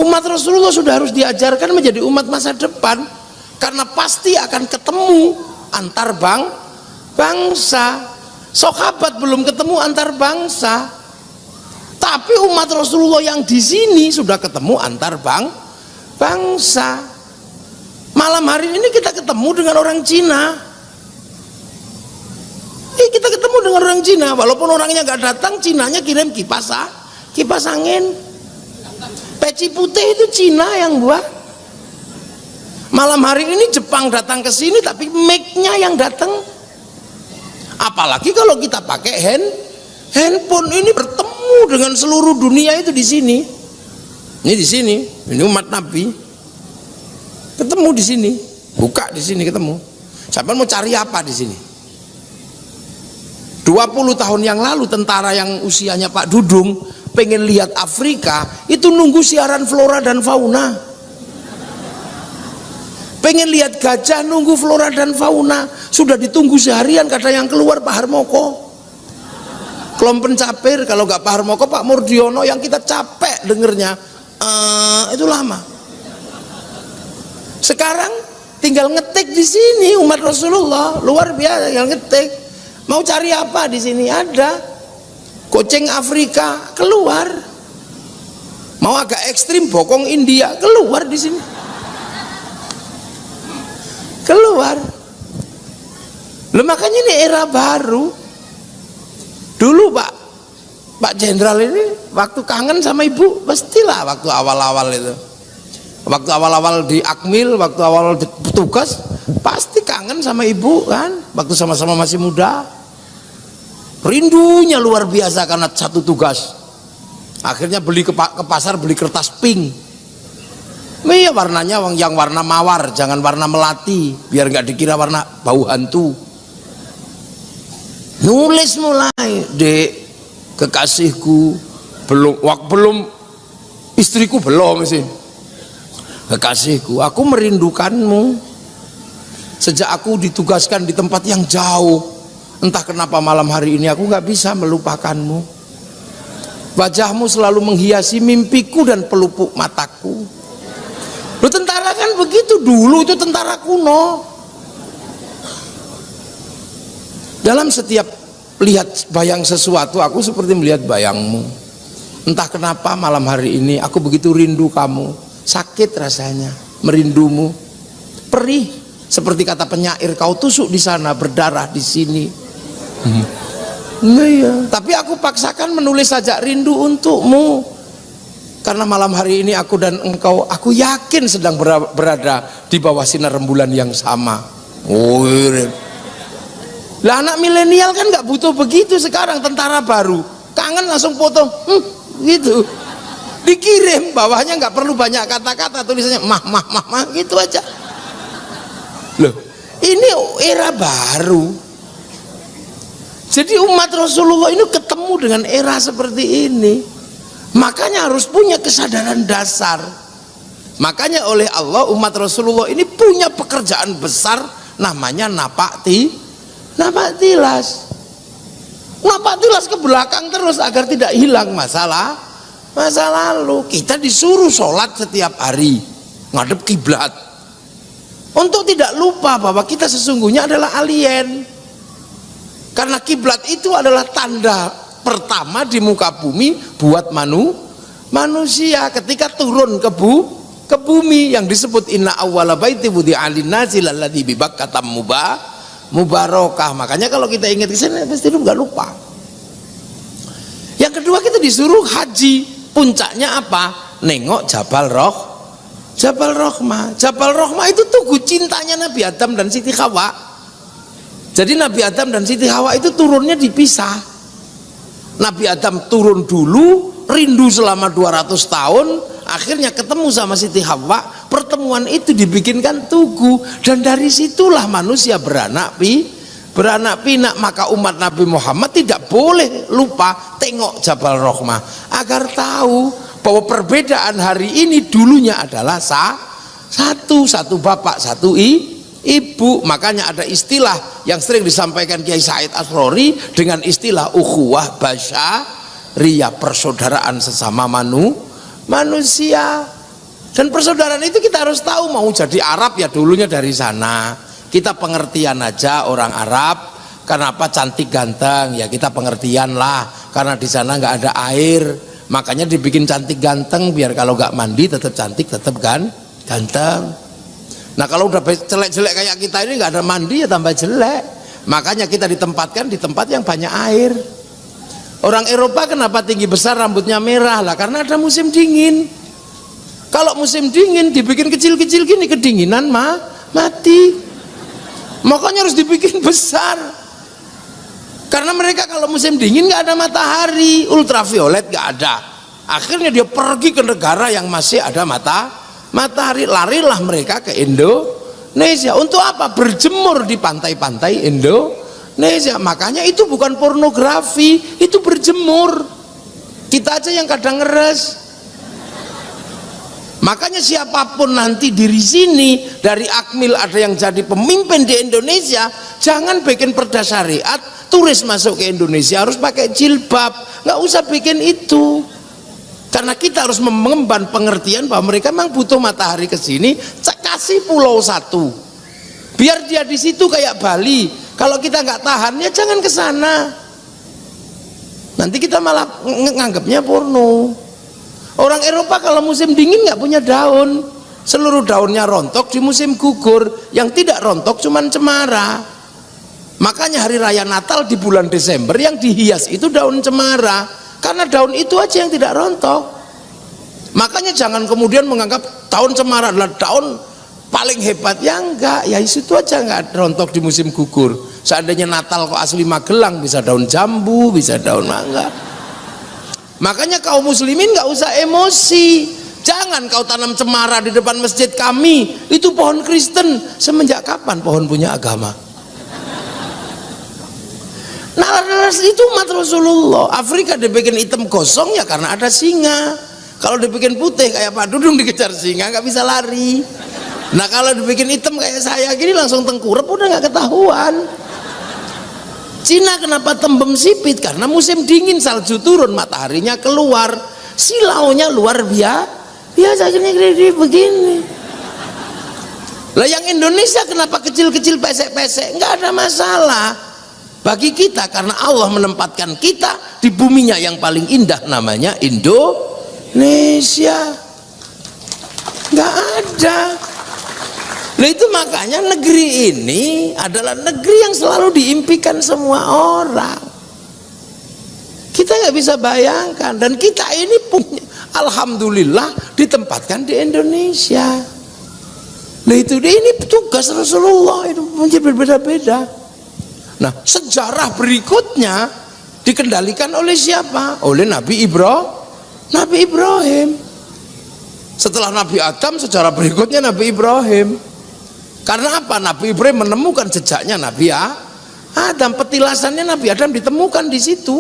Speaker 1: umat Rasulullah sudah harus diajarkan menjadi umat masa depan, karena pasti akan ketemu antar bangsa. Sahabat belum ketemu antar bangsa, tapi umat Rasulullah yang di sini sudah ketemu antar bangsa. Malam hari ini kita ketemu dengan orang Cina. Kita ketemu dengan orang Cina, walaupun orangnya nggak datang, Cinanya kirim kipas angin. Peci putih itu Cina yang buat. Malam hari ini Jepang datang ke sini, tapi mic-nya yang datang. Apalagi kalau kita pakai handphone ini, bertemu dengan seluruh dunia itu di sini. Ini di sini, ini umat Nabi. Ketemu di sini, buka di sini ketemu. Siapa mau cari apa di sini? 20 tahun yang lalu tentara yang usianya Pak Dudung pengen lihat Afrika, itu nunggu siaran flora dan fauna. Pengen lihat gajah, nunggu flora dan fauna. Sudah ditunggu seharian, kata yang keluar Pak Harmoko. Kelom pencapir, kalau nggak Pak Harmoko, Pak Murdiono, yang kita capek dengernya. Itu lama. Sekarang tinggal ngetik di sini umat Rasulullah, luar biasa, tinggal ngetik. Mau cari apa di sini ada. Kucing Afrika keluar. Mau agak ekstrim bokong India keluar di sini. Keluar. Loh, makanya ini era baru. Dulu Pak Jenderal ini waktu kangen sama ibu, pastilah waktu awal-awal itu. Waktu awal-awal di Akmil, waktu awal tugas, pasti kangen sama ibu kan, waktu sama-sama masih muda. Rindunya luar biasa karena satu tugas. Akhirnya beli ke pasar, beli kertas pink. Iya, warnanya yang warna mawar, jangan warna melati, biar nggak dikira warna bau hantu. Nulis mulai, Dek, kekasihku, belum istriku belum sih. Kekasihku, aku merindukanmu. Sejak aku ditugaskan di tempat yang jauh, entah kenapa malam hari ini aku nggak bisa melupakanmu. Wajahmu selalu menghiasi mimpiku dan pelupuk mataku. Lu tentara kan begitu dulu, itu tentara kuno. Dalam setiap lihat bayang sesuatu, aku seperti melihat bayangmu. Entah kenapa malam hari ini aku begitu rindu kamu. Sakit rasanya, merindumu, perih seperti kata penyair, kau tusuk di sana, berdarah di sini. Iya. Tapi aku paksakan menulis sajak rindu untukmu, karena malam hari ini aku dan engkau, aku yakin sedang berada di bawah sinar rembulan yang sama. Lah anak milenial kan nggak butuh begitu sekarang, tentara baru kangen langsung foto, gitu. Dikirim, bawahnya nggak perlu banyak kata-kata, tulisannya mah gitu aja. Loh, ini era baru. Jadi umat Rasulullah ini ketemu dengan era seperti ini, makanya harus punya kesadaran dasar. Makanya oleh Allah umat Rasulullah ini punya pekerjaan besar, namanya napak tilas. Napak tilas ke belakang terus agar tidak hilang masa lalu. Kita disuruh sholat setiap hari ngadep kiblat untuk tidak lupa bahwa kita sesungguhnya adalah alien, karena kiblat itu adalah tanda pertama di muka bumi buat manusia ketika turun ke bumi, yang disebut inna awwala baiti wudi'a lin-nasi lalladzi bi Bakkah mubarakah. Makanya kalau kita ingat ke sini pasti nggak lupa. Yang kedua, kita disuruh haji. Puncaknya apa? Nengok Jabal Rahmah. Jabal Rahmah itu tugu cintanya Nabi Adam dan Siti Hawa. Jadi Nabi Adam dan Siti Hawa itu turunnya dipisah. Nabi Adam turun dulu, rindu selama 200 tahun, akhirnya ketemu sama Siti Hawa. Pertemuan itu dibikinkan tugu, dan dari situlah manusia beranak beranak pinak, maka umat Nabi Muhammad tidak boleh lupa tengok Jabal Rahmah agar tahu bahwa perbedaan hari ini dulunya adalah satu bapak, satu ibu. Makanya ada istilah yang sering disampaikan Kiai Said Asrori dengan istilah ukhuwah basyariyah, persaudaraan sesama manusia. Dan persaudaraan itu kita harus tahu, mau jadi Arab ya dulunya dari sana. Kita pengertian aja orang Arab, kenapa cantik ganteng ya kita pengertian lah, karena di sana nggak ada air, makanya dibikin cantik ganteng biar kalau nggak mandi tetap cantik, tetap ganteng. Nah kalau udah jelek-jelek kayak kita ini nggak ada mandi ya tambah jelek, makanya kita ditempatkan di tempat yang banyak air. Orang Eropa kenapa tinggi besar rambutnya merah lah, karena ada musim dingin. Kalau musim dingin dibikin kecil-kecil gini, kedinginan mati. Makanya harus dibikin besar, karena mereka kalau musim dingin nggak ada matahari, ultraviolet nggak ada. Akhirnya dia pergi ke negara yang masih ada matahari. Larilah mereka ke Indonesia. Untuk apa? Berjemur di pantai-pantai Indonesia. Makanya itu bukan pornografi, itu berjemur. Kita aja yang kadang ngeres. Makanya siapapun nanti di sini dari Akmil ada yang jadi pemimpin di Indonesia, jangan bikin perda syariat turis masuk ke Indonesia harus pakai jilbab, nggak usah bikin itu. Karena kita harus mengemban pengertian bahwa mereka memang butuh matahari ke sini, kasih pulau satu, biar dia di situ kayak Bali. Kalau kita nggak tahan ya jangan ke sana. Nanti kita malah nganggapnya porno. Orang Eropa kalau musim dingin nggak punya daun, seluruh daunnya rontok di musim gugur. Yang tidak rontok cuman cemara. Makanya hari raya Natal di bulan Desember yang dihias itu daun cemara, karena daun itu aja yang tidak rontok. Makanya jangan kemudian menganggap daun cemara adalah daun paling hebat, ya enggak, ya itu aja nggak rontok di musim gugur. Seandainya Natal kok asli Magelang, bisa daun jambu, bisa daun mangga. Makanya kaum muslimin nggak usah emosi. Jangan kau tanam cemara di depan masjid kami, itu pohon Kristen. Semenjak kapan pohon punya agama? Nalar-nalar itu umat Rasulullah. Afrika dibikin hitam gosong ya karena ada singa. Kalau dibikin putih kayak Pak Dudung dikejar singa nggak bisa lari. Nah kalau dibikin hitam kayak saya gini langsung tengkurap udah nggak ketahuan. Cina kenapa tembem sipit? Karena musim dingin, salju turun, mataharinya keluar, silaunya luar biasa gini begini. Lah yang Indonesia kenapa kecil-kecil pesek-pesek? Nggak ada masalah bagi kita, karena Allah menempatkan kita di buminya yang paling indah, namanya Indonesia. Nggak ada. Nah itu makanya negeri ini adalah negeri yang selalu diimpikan semua orang. Kita nggak bisa bayangkan, dan kita ini punya, alhamdulillah ditempatkan di Indonesia. Nah itu ini tugas Rasulullah itu menjadi berbeda-beda. Nah sejarah berikutnya dikendalikan oleh siapa? Oleh Nabi Ibrahim. Setelah Nabi Adam, sejarah berikutnya Nabi Ibrahim. Karena apa? Nabi Ibrahim menemukan jejaknya Nabi Adam, petilasannya Nabi Adam ditemukan di situ.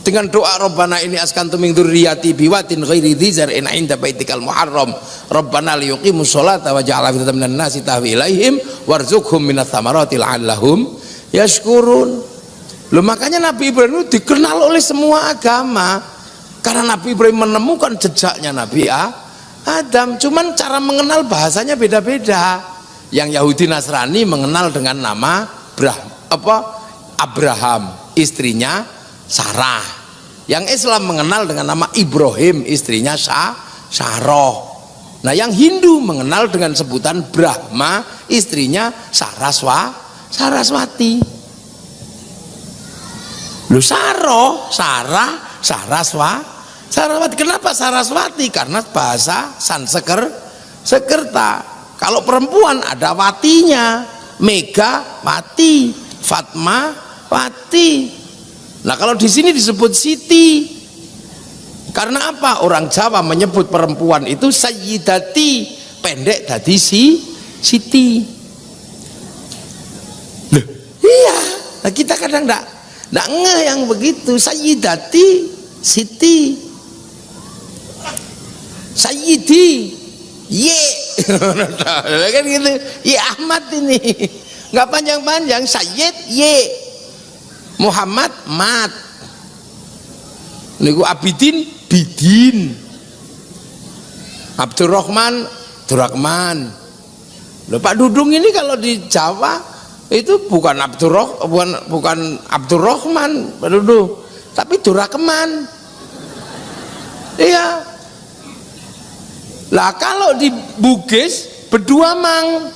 Speaker 1: Dengan doa Rabbana ini askantu min dzurriyyati biwatin ghairi dzi zar'in 'inda baitikal muharram Rabbana liyuqimus sholata waj'al afidatan minan nasi tahwi ilaihim warzuqhum minats tsamarati la'allahum yashkurun. Loh makanya Nabi Ibrahim itu dikenal oleh semua agama karena Nabi Ibrahim menemukan jejaknya Nabi Adam. Cuman cara mengenal bahasanya beda-beda. Yang Yahudi Nasrani mengenal dengan nama Abraham, istrinya Sarah. Yang Islam mengenal dengan nama Ibrahim, istrinya Sarah. Nah yang Hindu mengenal dengan sebutan Brahma, istrinya Saraswati. Lu Saraswati. Kenapa Saraswati? Karena bahasa Sanskerta. Kalau perempuan ada watinya, Mega Wati, Fatma Wati. Nah kalau di sini disebut Siti. Karena apa? Orang Jawa menyebut perempuan itu Sayyidati, pendek tadi Siti. Loh, iya. kadang ndak ngeh yang begitu. Sayyidati, Siti, Sayyidi, ye, kan gitu. Ye Ahmad ini, nggak panjang-panjang. Sayyid, ye, Muhammad, mat. Niku Abidin, bidin. Abdurrahman, Abdurrahman. Loh, Pak Dudung ini kalau di Jawa itu bukan Abdurrahman Pak Dudung, tapi Durakeman. Iya. Lah kalau di Bugis berdua mang.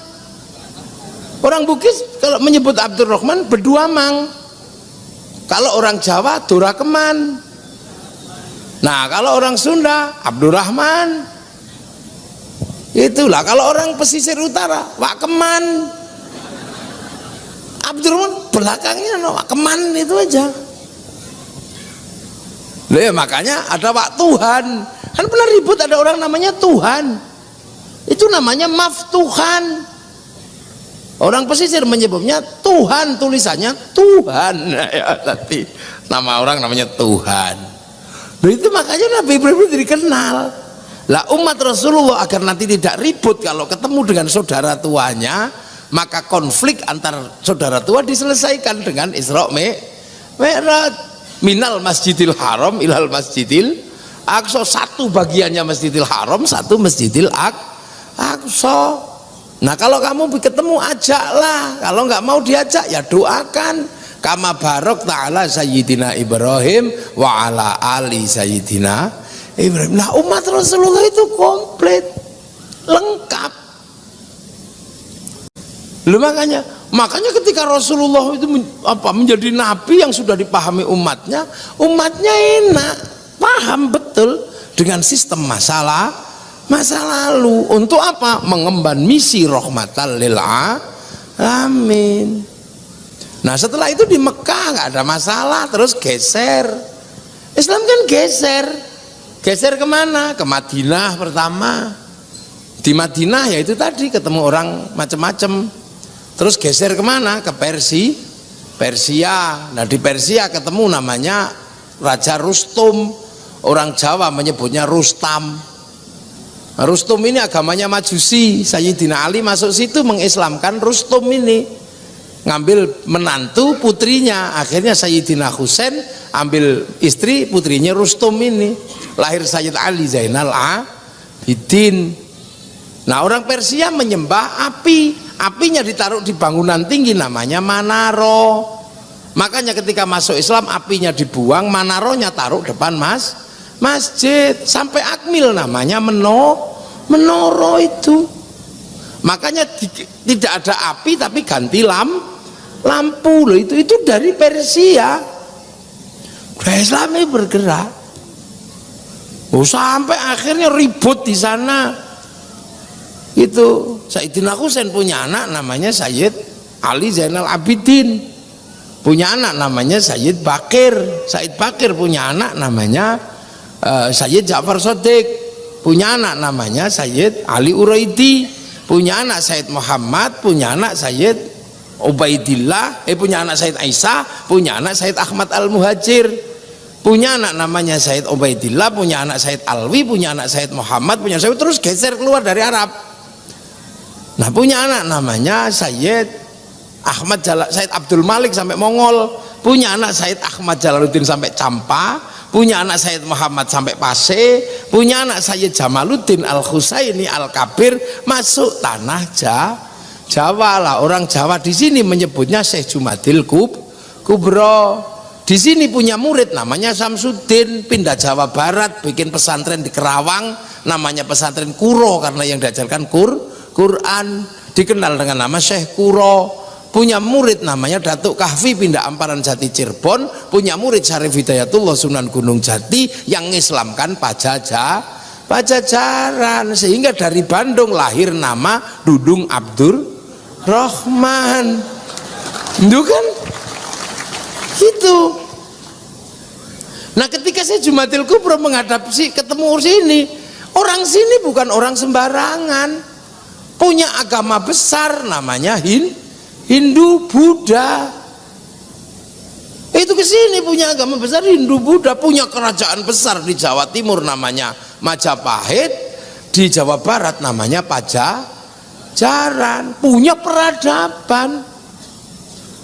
Speaker 1: Orang Bugis kalau menyebut Abdurrahman berdua mang. Kalau orang Jawa Durakeman. Nah, kalau orang Sunda Abdurrahman. Itulah kalau orang pesisir utara Wakeman. Abdurrahman belakangnya Wakeman itu aja. Loh ya, makanya ada Wak Tuhan. Kan pernah ribut ada orang namanya Tuhan. Itu namanya Maftuhan. Orang pesisir menyebutnya Tuhan, tulisannya Tuhan. Ya, tadi nama orang namanya Tuhan. Loh, itu makanya Nabi Ibrahim dikenal. Lah umat Rasulullah agar nanti tidak ribut kalau ketemu dengan saudara tuanya, maka konflik antar saudara tua diselesaikan dengan Isra Mi'raj. Minal Masjidil Haram ilal Masjidil Aqsa, satu bagiannya Masjidil Haram, satu Masjidil Aqsa. Nah, kalau kamu ketemu ajaklah, kalau nggak mau diajak ya doakan. Kama barok ta'ala Sayyidina Ibrahim wa ala ali Sayyidina Ibrahim. Nah, umat Rasulullah itu komplit, lengkap. Loh, makanya ketika Rasulullah itu menjadi nabi yang sudah dipahami umatnya enak, paham betul dengan sistem masa lalu. Untuk apa? Mengemban misi rahmatan lil alamin. Nah, setelah itu di Mekah nggak ada masalah, terus geser. Islam kan geser kemana? Ke Madinah pertama. Di Madinah ya itu tadi ketemu orang macam-macam. Terus geser kemana? Ke Persia. Nah, di Persia ketemu namanya Raja Rustum. Orang Jawa menyebutnya Rustam. Nah, Rustum ini agamanya Majusi. Sayyidina Ali masuk situ mengislamkan Rustum ini. Ngambil menantu putrinya, akhirnya Sayyidina Husain ambil istri putrinya Rustum ini, lahir Sayyid Ali Zainal Abidin. Nah, orang Persia menyembah apinya ditaruh di bangunan tinggi namanya Manaro. Makanya ketika masuk Islam apinya dibuang, Manaronya taruh depan masjid. Sampai Akmil namanya menoro itu. Makanya tidak ada api tapi ganti lampu loh, itu dari Persia. Islam ini bergerak. Sampai akhirnya ribut di sana. Itu Sayyidina Husain punya anak namanya Sayyid Ali Zainal Abidin, punya anak namanya Sayyid Bakir. Sayyid Bakir punya anak namanya Sayyid Ja'far Shadiq, punya anak namanya Sayyid Ali Uraidi, punya anak Sayyid Muhammad, punya anak Sayyid Ubaidillah, punya anak Sayyid Aisyah, punya anak Sayyid Ahmad Al-Muhajir, punya anak namanya Sayyid Ubaidillah, punya anak Sayyid Alwi, punya anak Sayyid Muhammad, punya Sayyid, terus geser keluar dari Arab. Nah, punya anak namanya Sayyid Sayyid Abdul Malik sampai Mongol, punya anak Sayyid Ahmad Jalaluddin sampai Campa, punya anak Sayyid Muhammad sampai Pase, punya anak Sayyid Jamaluddin Al-Husaini Al-Kabir masuk tanah Jawa lah. Orang Jawa di sini menyebutnya Syekh Jumadil Kubro. Di sini punya murid namanya Samsudin, pindah Jawa Barat bikin pesantren di Kerawang namanya pesantren Kuro karena yang diajarkan Quran, dikenal dengan nama Syekh Kuro. Punya murid namanya Datuk Kahfi pindah Amparan Jati Cirebon, punya murid Syarif Hidayatullah Sunan Gunung Jati yang mengislamkan Pajajaran, sehingga dari Bandung lahir nama Dudung Abdurrahman. Itu kan gitu. Nah, ketika saya Jumadil Kubro menghadapi ketemu sini, orang sini bukan orang sembarangan, punya agama besar namanya Hindu Buddha. begitu ke sini punya agama besar Hindu Buddha, punya kerajaan besar di Jawa Timur namanya Majapahit, di Jawa Barat namanya Pajajaran, punya peradaban.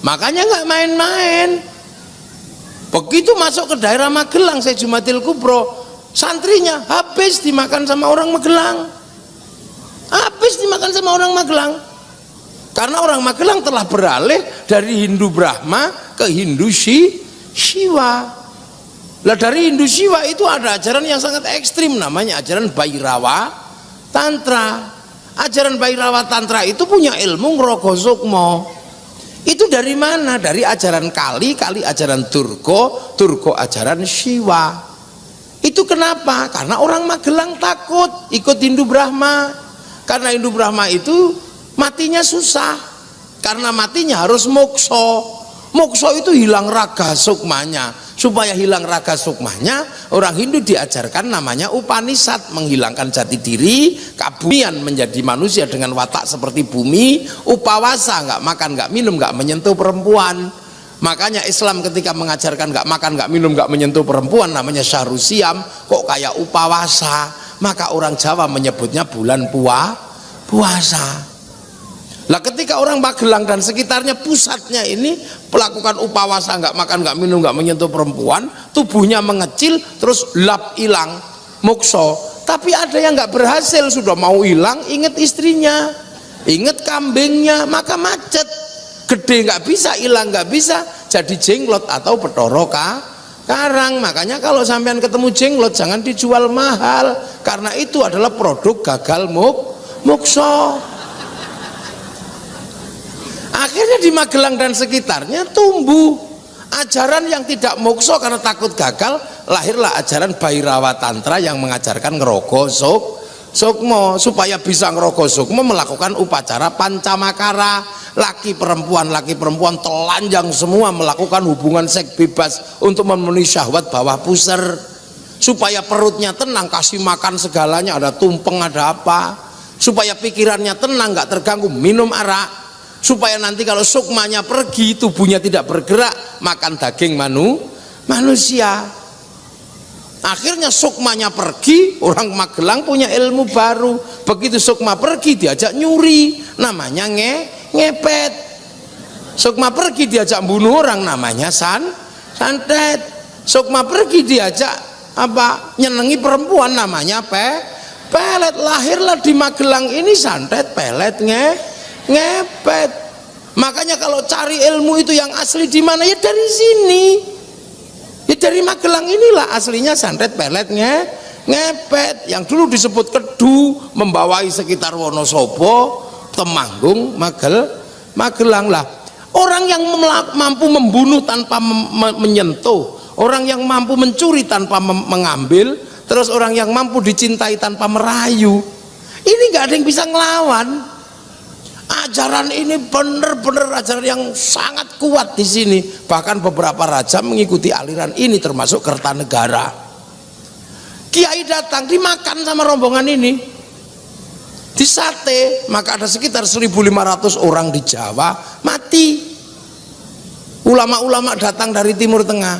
Speaker 1: Makanya nggak main-main. Begitu masuk ke daerah Magelang saya Jumatil Kubro, santrinya habis dimakan sama orang Magelang. Habis dimakan sama orang Magelang. Karena orang Magelang telah beralih dari Hindu Brahma ke Hindu Shiva. Lah dari Hindu Shiva itu ada ajaran yang sangat ekstrim namanya ajaran Bhairava Tantra. Ajaran Bhairava Tantra itu punya ilmu Ngrogo Sukmo. Itu dari mana? Dari ajaran Kali ajaran Durga ajaran Shiva. Itu kenapa? Karena orang Magelang takut ikut Hindu Brahma. Karena Hindu Brahma itu matinya susah, karena matinya harus mokso. Mokso itu hilang raga sukmanya. Supaya hilang raga sukmanya, orang Hindu diajarkan namanya Upanishad, menghilangkan jati diri, kebumian menjadi manusia dengan watak seperti bumi, upawasa, nggak makan, nggak minum, nggak menyentuh perempuan. Makanya Islam ketika mengajarkan nggak makan, nggak minum, nggak menyentuh perempuan namanya Syahrul-Siam, kok kayak upawasa. Maka orang Jawa menyebutnya bulan puasa. Lah ketika orang Magelang dan sekitarnya pusatnya ini melakukan upawasa, nggak makan, nggak minum, nggak menyentuh perempuan, tubuhnya mengecil, terus lap hilang, mokso. Tapi ada yang nggak berhasil, sudah mau hilang, inget istrinya, inget kambingnya, maka macet, gede nggak bisa, hilang nggak bisa, jadi jenglot atau Bathara Karang. Makanya kalau sampean ketemu jenglot jangan dijual mahal, karena itu adalah produk gagal mokso. Akhirnya di Magelang dan sekitarnya tumbuh ajaran yang tidak mokso karena takut gagal, lahirlah ajaran Bhairava Tantra yang mengajarkan Ngrogo Sukmo. Supaya bisa Ngrogo Sukmo melakukan upacara pancamakara, laki perempuan telanjang semua melakukan hubungan seks bebas untuk memenuhi syahwat bawah pusar. Supaya perutnya tenang, kasih makan segalanya, ada tumpeng, ada apa. Supaya pikirannya tenang, nggak terganggu, minum arak. Supaya nanti kalau sukmanya pergi, tubuhnya tidak bergerak, makan daging manusia. Akhirnya sukmanya pergi, orang Magelang punya ilmu baru. Begitu sukma pergi diajak nyuri, namanya ngepet. Sukma pergi diajak bunuh orang, namanya santet. Sukma pergi diajak nyenengi perempuan, namanya pelet. Lahirlah di Magelang ini santet, pelet, ngepet. Makanya kalau cari ilmu itu yang asli di mana, ya dari sini, ya dari Magelang inilah aslinya santet, pelet, ngepet. Yang dulu disebut kedu, membawai sekitar Wonosobo, Temanggung, Magelang lah. Orang yang mampu membunuh tanpa menyentuh, orang yang mampu mencuri tanpa mengambil, terus orang yang mampu dicintai tanpa merayu, ini nggak ada yang bisa ngelawan. Ajaran ini benar-benar ajaran yang sangat kuat di sini. Bahkan beberapa raja mengikuti aliran ini, termasuk Kertanegara. Kiai datang dimakan sama rombongan ini, disate, maka ada sekitar 1.500 orang di Jawa mati. Ulama-ulama datang dari Timur Tengah.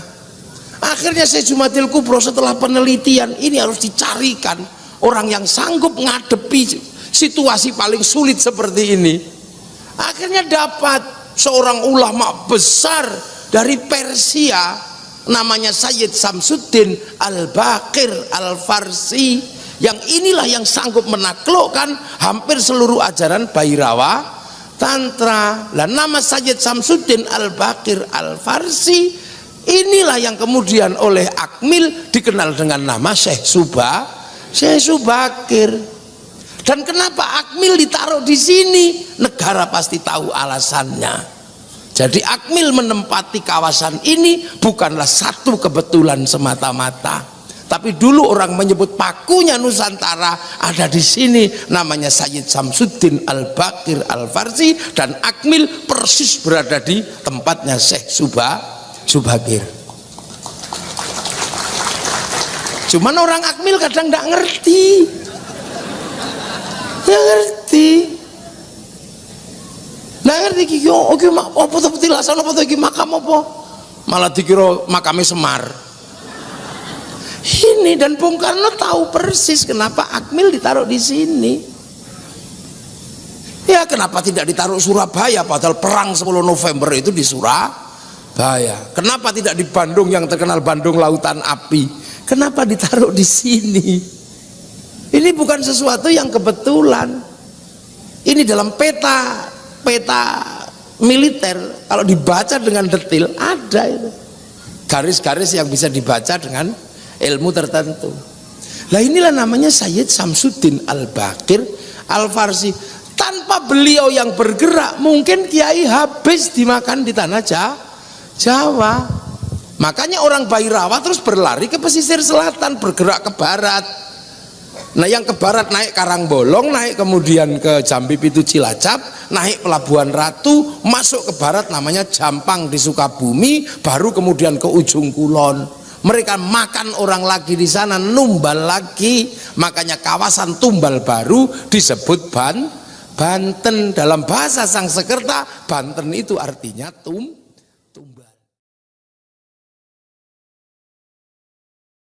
Speaker 1: Akhirnya Syekh Jumatil Kubro setelah penelitian ini harus dicarikan orang yang sanggup ngadepi situasi paling sulit seperti ini. Akhirnya dapat seorang ulama besar dari Persia, namanya Sayyid Samsuddin Al-Baqir Al-Farsi, yang inilah yang sanggup menaklukkan hampir seluruh ajaran Bhairava Tantra. Lah nama Sayyid Samsuddin Al-Baqir Al-Farsi inilah yang kemudian oleh Akmil dikenal dengan nama Syekh Subakir. Dan kenapa Akmil ditaruh di sini? Negara pasti tahu alasannya. Jadi Akmil menempati kawasan ini bukanlah satu kebetulan semata-mata. Tapi dulu orang menyebut pakunya Nusantara ada di sini, namanya Sayyid Samsuddin Al-Baqir Al-Farsi, dan Akmil persis berada di tempatnya Syekh Subakir. Cuman orang Akmil kadang tidak ngerti. Ngerti iki oke apa to petilasan apa to iki makam apa malah dikira makame Semar. Ini, dan Bung Karno tahu persis kenapa Akmil ditaruh di sini. Ya kenapa tidak ditaruh Surabaya, padahal perang 10 November itu di Surabaya. Kenapa tidak di Bandung yang terkenal Bandung Lautan Api? Kenapa ditaruh di sini? Ini bukan sesuatu yang kebetulan. Ini dalam peta militer, kalau dibaca dengan detail ada itu garis-garis yang bisa dibaca dengan ilmu tertentu. Lah inilah namanya Sayyid Samsuddin Al-Baqir Al-Farsi. Tanpa beliau yang bergerak, mungkin kiai habis dimakan di tanah Jawa. Makanya orang Bairawa terus berlari ke pesisir selatan, bergerak ke barat. Nah yang ke barat naik Karangbolong, naik kemudian ke Jambi Pitu Cilacap, naik Pelabuhan Ratu, masuk ke barat namanya Jampang di Sukabumi, baru kemudian ke ujung Kulon. Mereka makan orang lagi di sana, numbal lagi. Makanya kawasan Tumbal Baru disebut Banten. Dalam bahasa Sangsekerta, Banten itu artinya